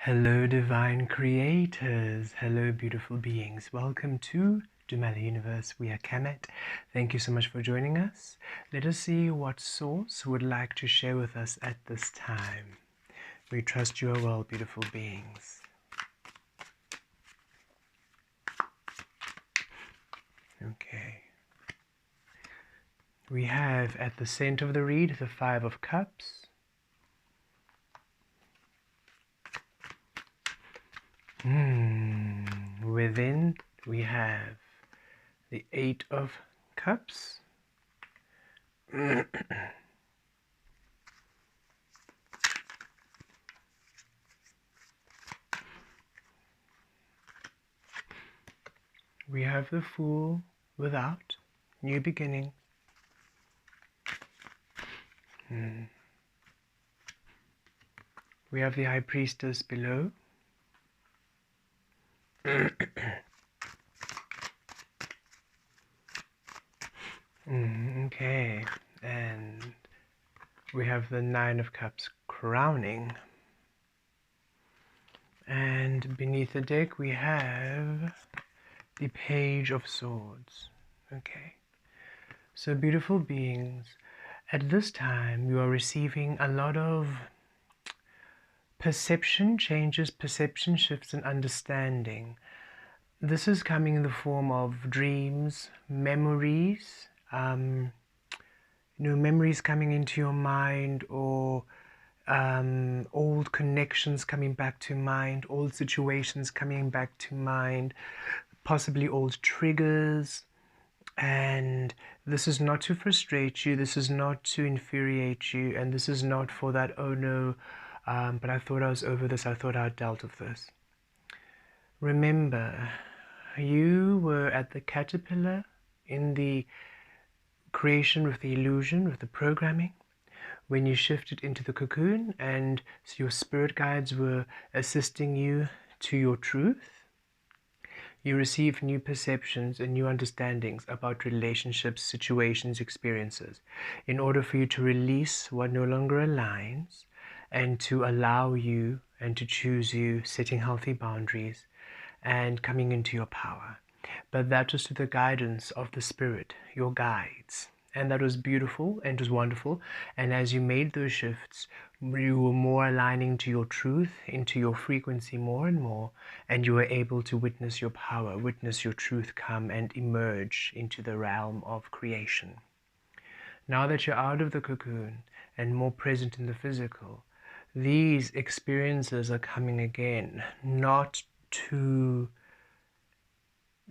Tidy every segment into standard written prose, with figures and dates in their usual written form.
Hello, divine creators. Hello, beautiful beings. Welcome to Dumala Universe. We are Kemet. Thank you so much for joining us. Let us see what Source would like to share with us at this time. We trust you are well, beautiful beings. Okay. We have at the center of the reed the Five of Cups. Within we have the Eight of Cups. We have the Fool without, new beginning. We have the High Priestess below. Okay, and we have the Nine of Cups crowning. And beneath the deck we have the Page of Swords. Okay, so beautiful beings, at this time you are receiving a lot of perception changes, perception shifts, and understanding. This is coming in the form of dreams, memories, memories coming into your mind, or old connections coming back to mind, old situations coming back to mind, possibly old triggers. And this is not to frustrate you, this is not to infuriate you, and this is not for that, oh no, but I thought I was over this, I thought I had dealt with this. Remember, you were at the caterpillar in the creation with the illusion, with the programming, when you shifted into the cocoon, and so your spirit guides were assisting you to your truth. You receive new perceptions and new understandings about relationships, situations, experiences, in order for you to release what no longer aligns and to allow you and to choose you, setting healthy boundaries and coming into your power. But that was through the guidance of the Spirit, your guides. And that was beautiful and it was wonderful. And as you made those shifts, you were more aligning to your truth, into your frequency more and more, and you were able to witness your power, witness your truth come and emerge into the realm of creation. Now that you're out of the cocoon and more present in the physical, these experiences are coming again, not to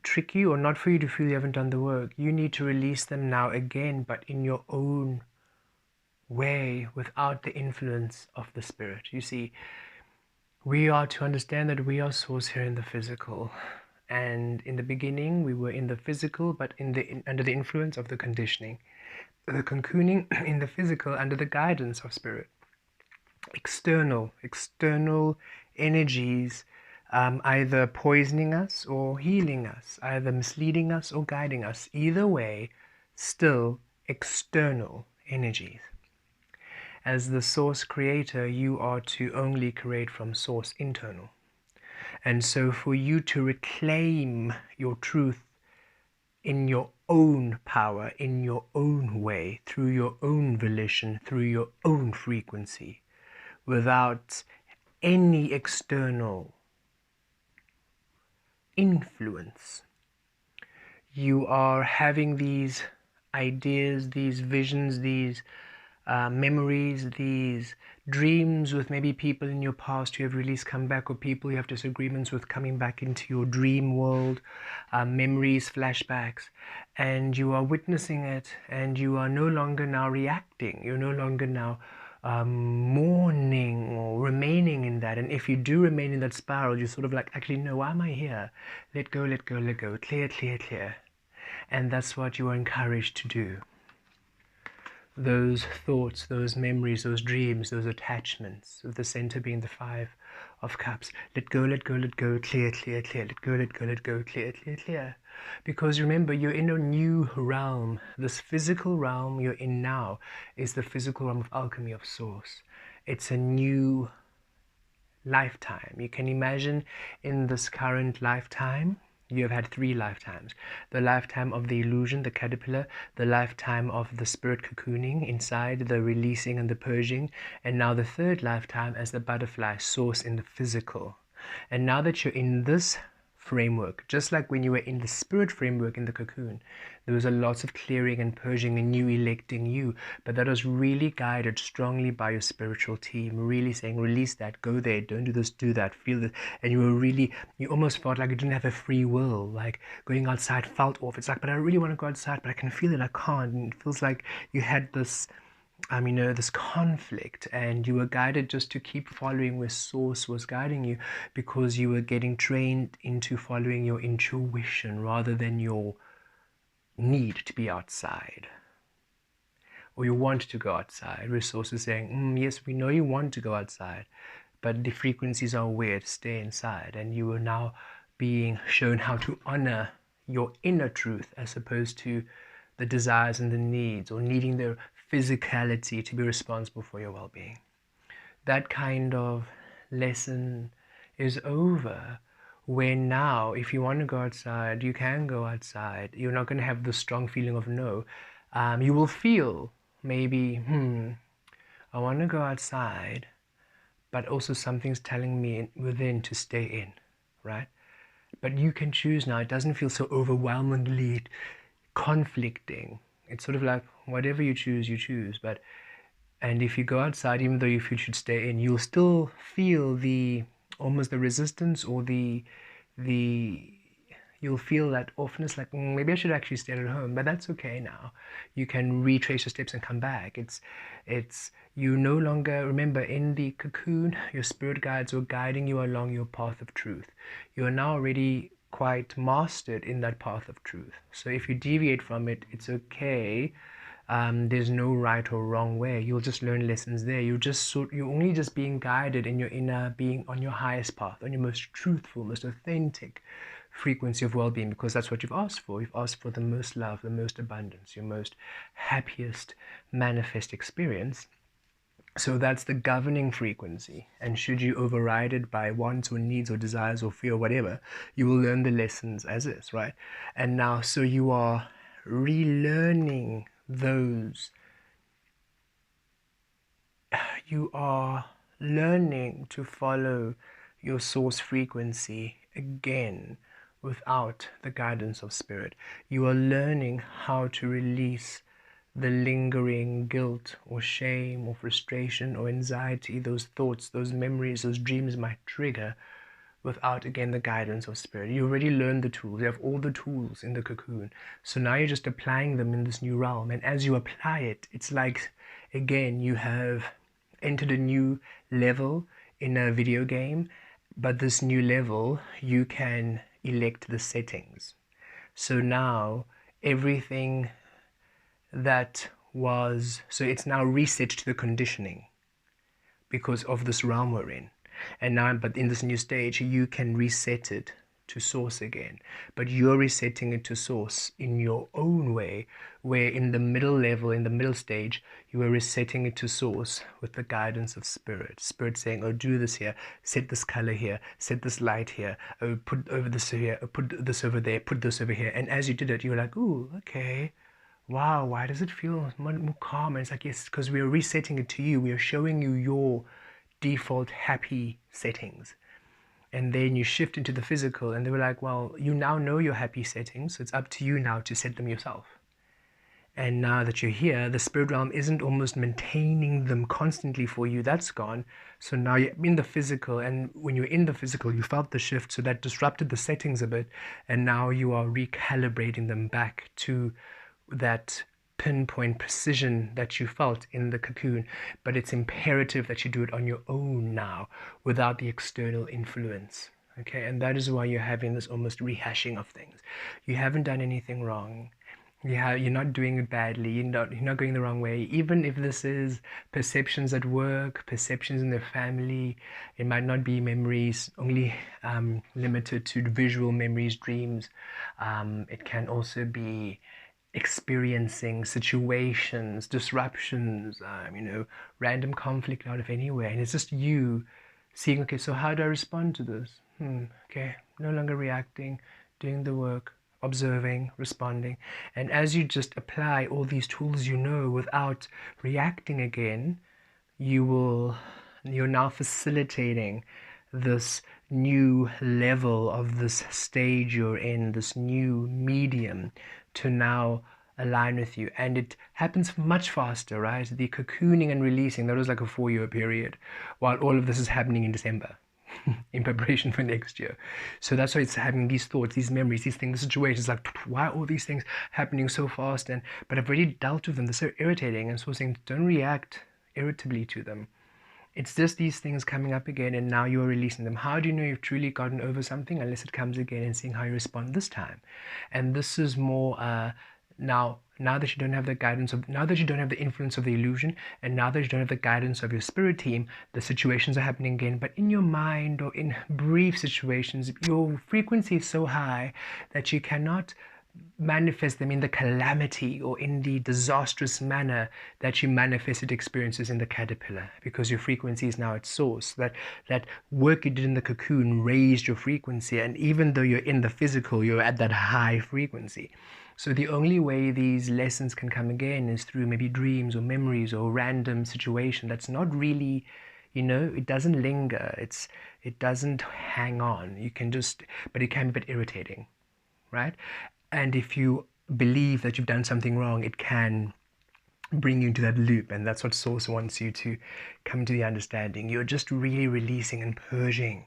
trick you or not for you to feel you haven't done the work. You need to release them now again, but in your own way, without the influence of the Spirit. You see, we are to understand that we are source here in the physical, and in the beginning we were in the physical, but under the influence of the conditioning, the cocooning in the physical under the guidance of Spirit. External energies either poisoning us or healing us, either misleading us or guiding us. Either way, still external energies. As the source creator, you are to only create from source internal. And so for you to reclaim your truth in your own power, in your own way, through your own volition, through your own frequency, without any external influence. You are having these ideas, these visions, these memories, these dreams with maybe people in your past who have released come back, or people you have disagreements with coming back into your dream world, memories, flashbacks, and you are witnessing it, and you are no longer now reacting, you're no longer now mourning or remaining in that. And if you do remain in that spiral, you're sort of like, actually no, why am I here? Let go, let go, let go, clear, clear, clear. And that's what you are encouraged to do. Those thoughts, those memories, those dreams, those attachments, with the center being the Five of Cups. Let go, let go, let go, clear, clear, clear. Let go, let go, let go, clear, clear, clear. Because remember, you're in a new realm. This physical realm you're in now is the physical realm of alchemy of source. It's a new lifetime. You can imagine in this current lifetime, you have had 3 lifetimes. The lifetime of the illusion, the caterpillar, the lifetime of the spirit cocooning inside, the releasing and the purging, and now the 3rd lifetime as the butterfly source in the physical. And now that you're in this framework, just like when you were in the spirit framework in the cocoon, there was a lot of clearing and purging and you electing you, but that was really guided strongly by your spiritual team, really saying, release that, go there, don't do this, do that, feel this. And you almost felt like you didn't have a free will, like going outside felt off. It's like, but I really want to go outside, but I can feel it, I can't. And it feels like you had this this conflict, and you were guided just to keep following where source was guiding you, because you were getting trained into following your intuition rather than your need to be outside, or you want to go outside. Resource is saying, yes, we know you want to go outside, but the frequencies are weird, stay inside. And you are now being shown how to honor your inner truth as opposed to the desires and the needs, or needing the physicality to be responsible for your well-being. That kind of lesson is over, where now if you want to go outside, you can go outside. You're not going to have the strong feeling of no. You will feel maybe, I want to go outside, but also something's telling me within to stay in, right? But you can choose now. It doesn't feel so overwhelmingly conflicting. It's sort of like whatever you choose. And if you go outside, even though you feel you should stay in, you'll still feel almost the resistance, or you'll feel that offness, like maybe I should actually stay at home, but that's okay now. You can retrace your steps and come back. It's you no longer, remember, in the cocoon, your spirit guides were guiding you along your path of truth. You are now already quite mastered in that path of truth. So if you deviate from it, it's okay. There's no right or wrong way. You'll just learn lessons there. You're only just being guided in your inner being, on your highest path, on your most truthful, most authentic frequency of well-being, because that's what you've asked for. You've asked for the most love, the most abundance, your most happiest manifest experience. So that's the governing frequency. And should you override it by wants or needs or desires or fear or whatever, you will learn the lessons as is, right? And now, so you are relearning those. You are learning to follow your source frequency again without the guidance of spirit. You are learning how to release the lingering guilt or shame or frustration or anxiety, those thoughts, those memories, those dreams might trigger, without, again, the guidance of spirit. You already learned the tools. You have all the tools in the cocoon. So now you're just applying them in this new realm. And as you apply it, it's like, again, you have entered a new level in a video game, but this new level, you can elect the settings. So now everything so it's now reset to the conditioning because of this realm we're in. And now, but in this new stage, you can reset it to source again. But you're resetting it to source in your own way, where in the middle level, in the middle stage, you are resetting it to source with the guidance of spirit. Spirit saying, oh, do this here, set this color here, set this light here, oh, put over this here, oh, put this over there, put this over here. And as you did it, you were like, ooh, okay. Wow, why does it feel more calm? And it's like, yes, because we are resetting it to you. We are showing you your default happy settings. And then you shift into the physical, and they were like, well, you now know your happy settings, so it's up to you now to set them yourself. And now that you're here, the spirit realm isn't almost maintaining them constantly for you. That's gone. So now you're in the physical, and when you're in the physical, you felt the shift, so that disrupted the settings a bit, and now you are recalibrating them back to that pinpoint precision that you felt in the cocoon. But it's imperative that you do it on your own now, without the external influence. Okay, and that is why you're having this almost rehashing of things. You haven't done anything wrong. You're not doing it badly. You're not going the wrong way. Even if this is perceptions at work, perceptions in the family, it might not be memories only limited to visual memories, dreams. It can also be experiencing situations, disruptions, random conflict out of anywhere, and it's just you seeing, okay, so how do I respond to this? Okay, no longer reacting, doing the work, observing, responding. And as you just apply all these tools without reacting again, you're now facilitating this new level of this stage you're in, this new medium to now align with you. And it happens much faster, right? The cocooning and releasing, that was like a 4-year period, while all of this is happening in December. In preparation for next year. So that's why it's having these thoughts, these memories, these things, situations, like, why are all these things happening so fast? But I've already dealt with them. They're so irritating. And so saying, don't react irritably to them. It's just these things coming up again, and now you're releasing them. How do you know you've truly gotten over something? Unless it comes again, and seeing how you respond this time. And this is more now that you don't have the guidance of, now that you don't have the influence of the illusion, and now that you don't have the guidance of your spirit team, the situations are happening again. But in your mind, or in brief situations, your frequency is so high that you cannot manifest them in the calamity or in the disastrous manner that you manifested experiences in the caterpillar, because your frequency is now at source. That work you did in the cocoon raised your frequency, and even though you're in the physical, you're at that high frequency. So the only way these lessons can come again is through maybe dreams or memories or random situation that's not really, it doesn't linger, it doesn't hang on. You can just, but it can be a bit irritating, right? And if you believe that you've done something wrong, it can bring you into that loop, and that's what Source wants you to come to the understanding. You're just really releasing and purging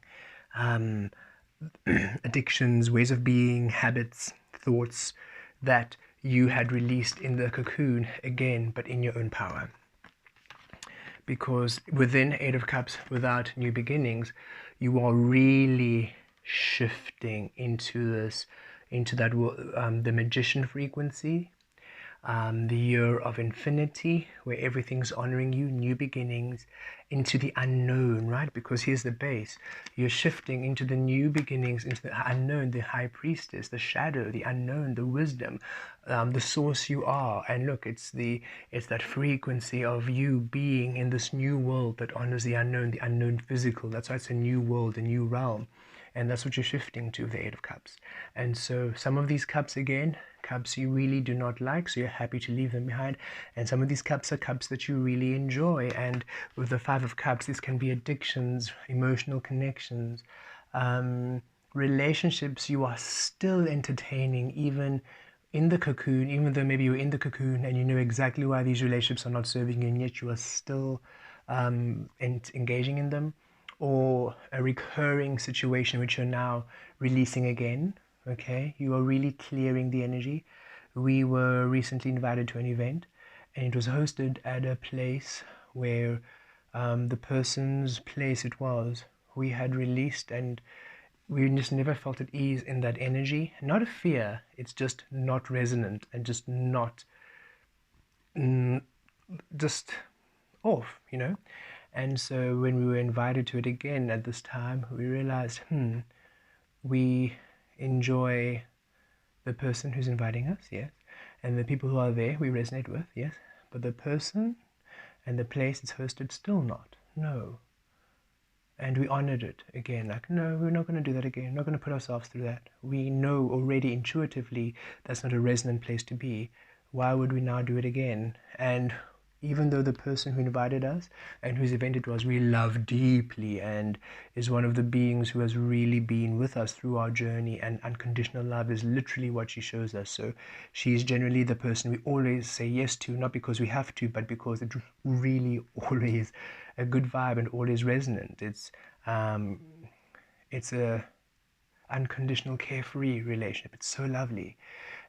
addictions, ways of being, habits, thoughts that you had released in the cocoon again, but in your own power. Because within Eight of Cups, without new beginnings, you are really shifting into that the magician frequency, the year of infinity, where everything's honoring you, new beginnings, into the unknown, right? Because here's the base. You're shifting into the new beginnings, into the unknown, the high priestess, the shadow, the unknown, the wisdom, the source you are. And look, it's that frequency of you being in this new world that honors the unknown physical. That's why it's a new world, a new realm. And that's what you're shifting to, the Eight of Cups. And so some of these cups, again, cups you really do not like, so you're happy to leave them behind. And some of these cups are cups that you really enjoy. And with the Five of Cups, this can be addictions, emotional connections, relationships you are still entertaining, even in the cocoon, even though maybe you're in the cocoon and you know exactly why these relationships are not serving you, and yet you are still engaging in them. Or a recurring situation which you're now releasing again. Okay, you are really clearing the energy. We were recently invited to an event, and it was hosted at a place where the person's place it was, we had released, and we just never felt at ease in that energy. Not a fear, it's just not resonant and just not, just off, And so when we were invited to it again at this time, we realized, we enjoy the person who's inviting us, yes, and the people who are there we resonate with, yes, but the person and the place it's hosted, still not, no. And we honored it again, like, no, we're not going to do that again, we're not going to put ourselves through that. We know already intuitively that's not a resonant place to be. Why would we now do it again? And even though the person who invited us and whose event it was, we love deeply and is one of the beings who has really been with us through our journey, and unconditional love is literally what she shows us. So she's generally the person we always say yes to, not because we have to, but because it's really always a good vibe and always resonant. It's a unconditional, carefree relationship. It's so lovely,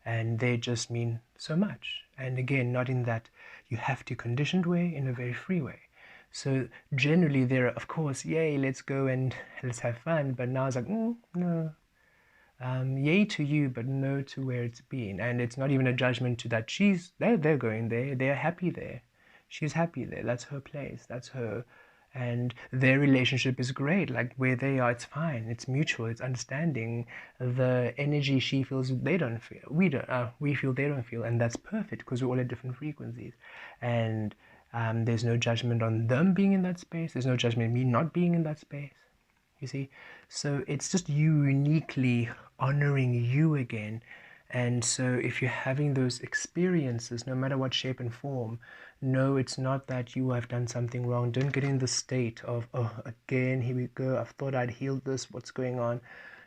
and they just mean so much. And again, not in that you have to conditioned way, in a very free way. So generally there are, of course, yay, let's go and let's have fun, but now it's like, no, yay to you, but no to where it's been. And it's not even a judgment to that. They're going there, they're happy there, she's happy there, that's her place, that's her. And their relationship is great, like where they are, it's fine, it's mutual, it's understanding. The energy she feels, they don't feel, we feel, they don't feel, and that's perfect, because we're all at different frequencies. And There's no judgment on them being in that space. There's no judgment on me not being in that space. You see? So it's just you uniquely honoring you again. And so if you're having those experiences, no matter what shape and form, no, it's not that you have done something wrong. Don't get in the state of, oh, again, here we go. I thought I'd healed this. What's going on?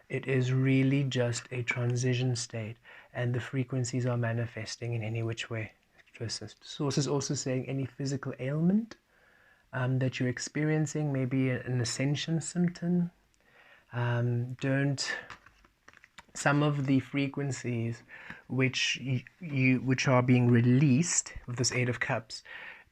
It is really just a transition state, and the frequencies are manifesting in any which way to assist. Source is also saying any physical ailment that you're experiencing, maybe an ascension symptom. Don't some of the frequencies which which are being released with this Eight of Cups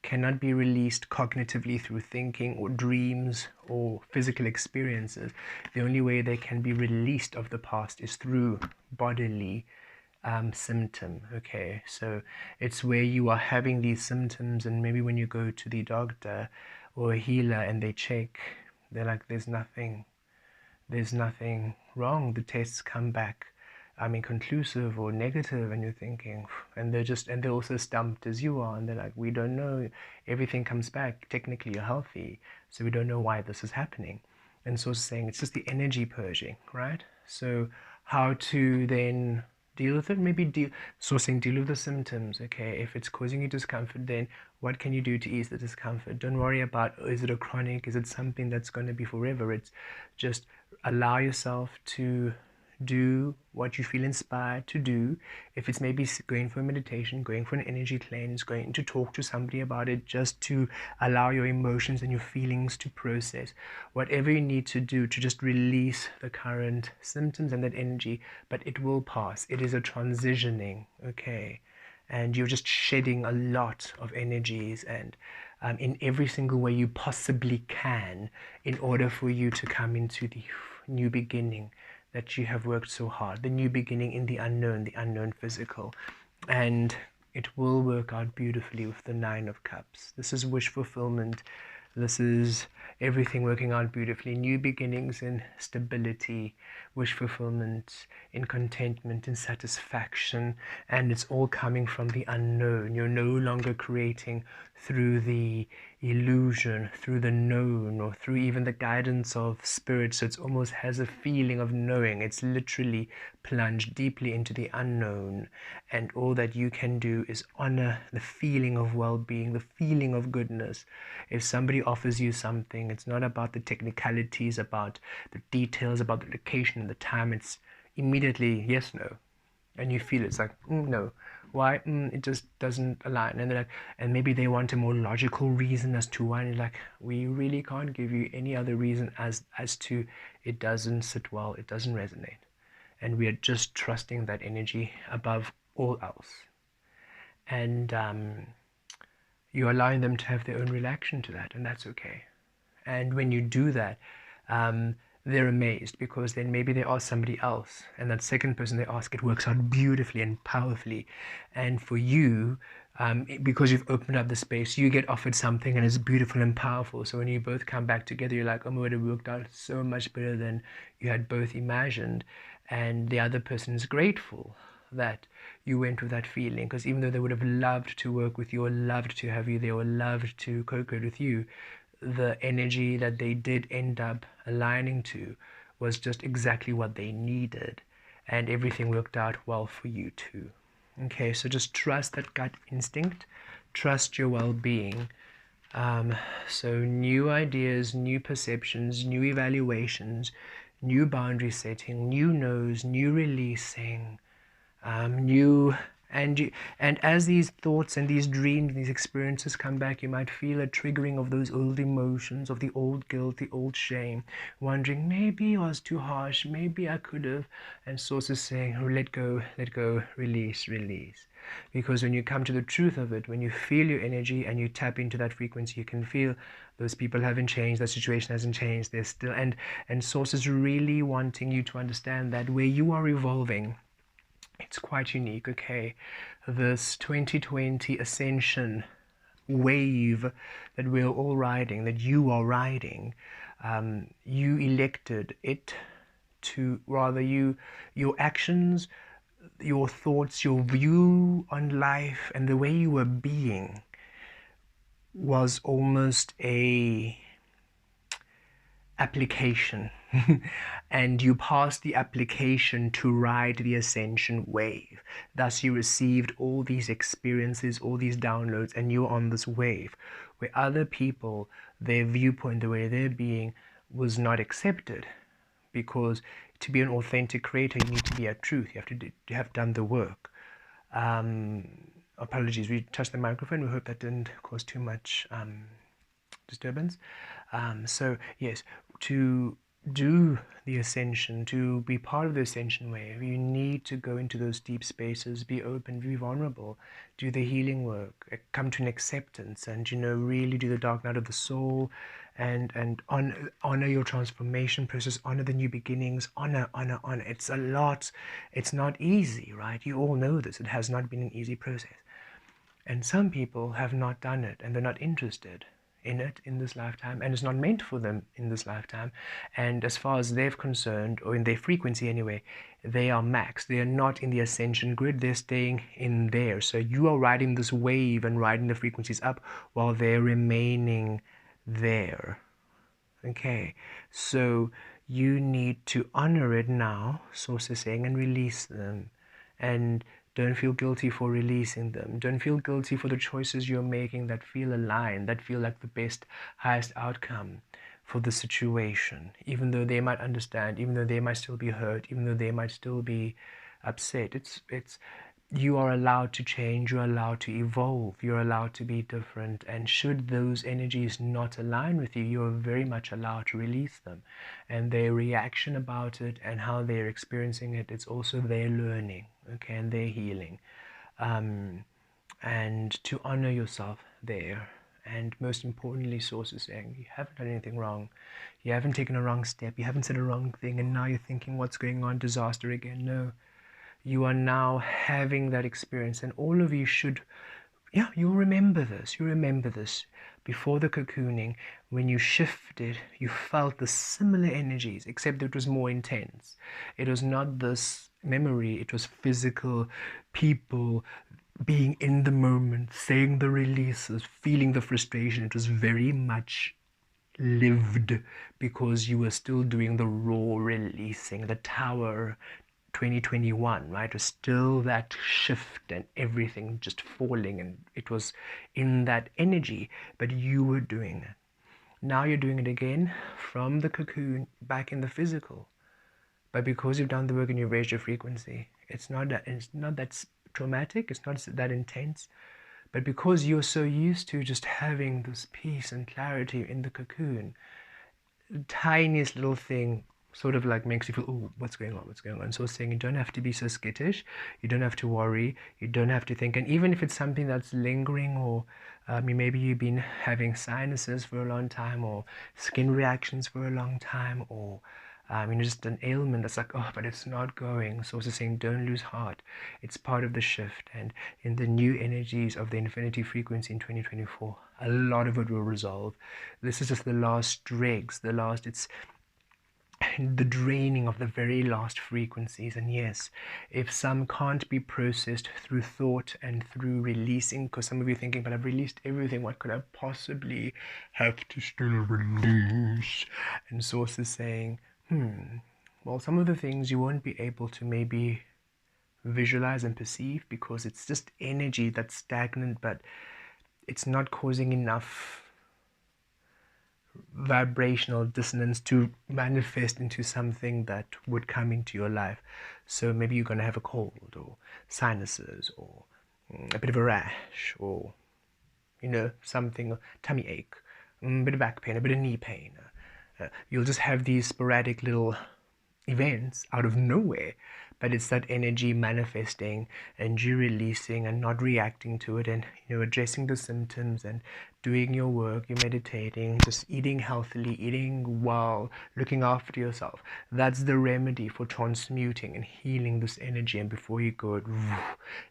cannot be released cognitively through thinking or dreams or physical experiences. The only way they can be released of the past is through bodily symptom. Okay, so it's where you are having these symptoms, and maybe when you go to the doctor or a healer and they check, they're like, there's nothing wrong. The tests come back conclusive or negative, and you're thinking, and they're also stumped as you are, and they're like, we don't know. Everything comes back, technically you're healthy, so we don't know why this is happening. And so saying it's just the energy purging, right? So how to then deal with it? Maybe deal with the symptoms. Okay, if it's causing you discomfort, then what can you do to ease the discomfort? Don't worry about, is it a chronic, is it something that's going to be forever? It's just allow yourself to do what you feel inspired to do. If it's maybe going for a meditation, going for an energy cleanse, going to talk to somebody about it, just to allow your emotions and your feelings to process. Whatever you need to do to just release the current symptoms and that energy, but it will pass. It is a transitioning, okay? And you're just shedding a lot of energies and in every single way you possibly can in order for you to come into the new beginning that you have worked so hard, the new beginning in the unknown physical. And it will work out beautifully with the Nine of Cups. This is wish fulfillment. This is everything working out beautifully. New beginnings in stability, wish fulfillment, in contentment, in satisfaction. And it's all coming from the unknown. You're no longer creating through the illusion, through the known, or through even the guidance of spirit. So it almost has a feeling of knowing. It's literally plunged deeply into the unknown. And all that you can do is honor the feeling of well-being, the feeling of goodness. If somebody offers you something, it's not about the technicalities, about the details, about the location and the time. It's immediately yes, no. And you feel it's like, no. Why? It just doesn't align. And they're like, and maybe they want a more logical reason as to why. And you're like, we really can't give you any other reason as to it doesn't sit well, it doesn't resonate. And we are just trusting that energy above all else. And you're allowing them to have their own reaction to that, and that's okay. And when you do that, they're amazed, because then maybe they ask somebody else, and that second person they ask, it works out beautifully and powerfully. And for you, because you've opened up the space, you get offered something and it's beautiful and powerful. So when you both come back together, you're like, oh my God, it worked out so much better than you had both imagined. And the other person is grateful that you went with that feeling, because even though they would have loved to work with you or loved to have you there or loved to co-create with you, the energy that they did end up aligning to was just exactly what they needed, and everything worked out well for you too. Okay, so just trust that gut instinct, trust your well-being. So new ideas, new perceptions, new evaluations, new boundary setting, new no's, new releasing, and as these thoughts and these dreams, these experiences come back, you might feel a triggering of those old emotions, of the old guilt, the old shame, wondering, maybe I was too harsh, maybe I could have. And Source is saying, oh, let go, release. Because when you come to the truth of it, when you feel your energy and you tap into that frequency, you can feel those people haven't changed, that situation hasn't changed, they're still, and Source is really wanting you to understand that where you are evolving, it's quite unique, okay? This 2020 ascension wave that we're all riding, that you are riding, you elected it to, rather your actions, your thoughts, your view on life, and the way you were being was almost a application and you passed the application to ride the ascension wave. Thus you received all these experiences, all these downloads, and you're on this wave where other people, their viewpoint, the way they're being, was not accepted, because to be an authentic creator you need to be at truth. You have done the work. Apologies, we touched the microphone. We hope that didn't cause too much disturbance. So yes, to do the ascension, to be part of the ascension wave, you need to go into those deep spaces, be open, be vulnerable, do the healing work, come to an acceptance, and really do the dark night of the soul, and honor your transformation process, honor the new beginnings, honor. It's a lot. It's not easy, right? You all know this. It has not been an easy process. And some people have not done it, and they're not interested in it in this lifetime, and it's not meant for them in this lifetime. And as far as they're concerned, or in their frequency anyway, they are max. They are not in the ascension grid. They're staying in there. So you are riding this wave and riding the frequencies up while they're remaining there. Okay, so you need to honor it now, Source is saying, and release them. And don't feel guilty for releasing them. Don't feel guilty for the choices you're making that feel aligned, that feel like the best, highest outcome for the situation. Even though they might understand, even though they might still be hurt, even though they might still be upset. You are allowed to change, you're allowed to evolve, you're allowed to be different, and should those energies not align with you, you're very much allowed to release them. And their reaction about it and how they're experiencing it, it's also their learning, okay, and their healing. And to honor yourself there. And most importantly, Source is saying, you haven't done anything wrong. You haven't taken a wrong step. You haven't said a wrong thing, and now you're thinking, what's going on? Disaster again. No. You are now having that experience, and all of you should, you'll remember this. You remember this. Before the cocooning, when you shifted, you felt the similar energies, except it was more intense. It was not this memory, it was physical, people being in the moment, saying the releases, feeling the frustration. It was very much lived, because you were still doing the raw releasing, the tower 2021, right? It was still that shift and everything just falling, and it was in that energy, but you were doing it. Now you're doing it again from the cocoon back in the physical. But because you've done the work and you've raised your frequency, it's not that traumatic, it's not that intense. But because you're so used to just having this peace and clarity in the cocoon, the tiniest little thing sort of like makes you feel, oh, what's going on? So saying, you don't have to be so skittish, you don't have to worry, you don't have to think. And even if it's something that's lingering, or maybe you've been having sinuses for a long time, or skin reactions for a long time, or just an ailment that's like, oh, but it's not going. So also saying, don't lose heart. It's part of the shift. And in the new energies of the infinity frequency in 2024, a lot of it will resolve. This is just the last dregs, it's the draining of the very last frequencies. And yes, if some can't be processed through thought and through releasing, because some of you are thinking, but I've released everything, what could I possibly have to still release? And Source is saying, well, some of the things you won't be able to maybe visualize and perceive, because it's just energy that's stagnant, but it's not causing enough vibrational dissonance to manifest into something that would come into your life. So maybe you're going to have a cold, or sinuses, or a bit of a rash, or something, tummy ache, a bit of back pain, a bit of knee pain. You'll just have these sporadic little events out of nowhere, but it's that energy manifesting, and you releasing and not reacting to it, and addressing the symptoms and doing your work. You're meditating, just eating healthily, eating well, looking after yourself. That's the remedy for transmuting and healing this energy. And before you go,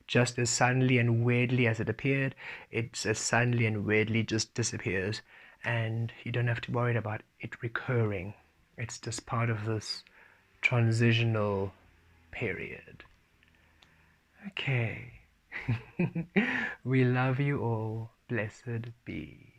just as suddenly and weirdly as it appeared, it's as suddenly and weirdly just disappears, and you don't have to worry about it recurring. It's just part of this transitional period. Okay. We love you all. Blessed be.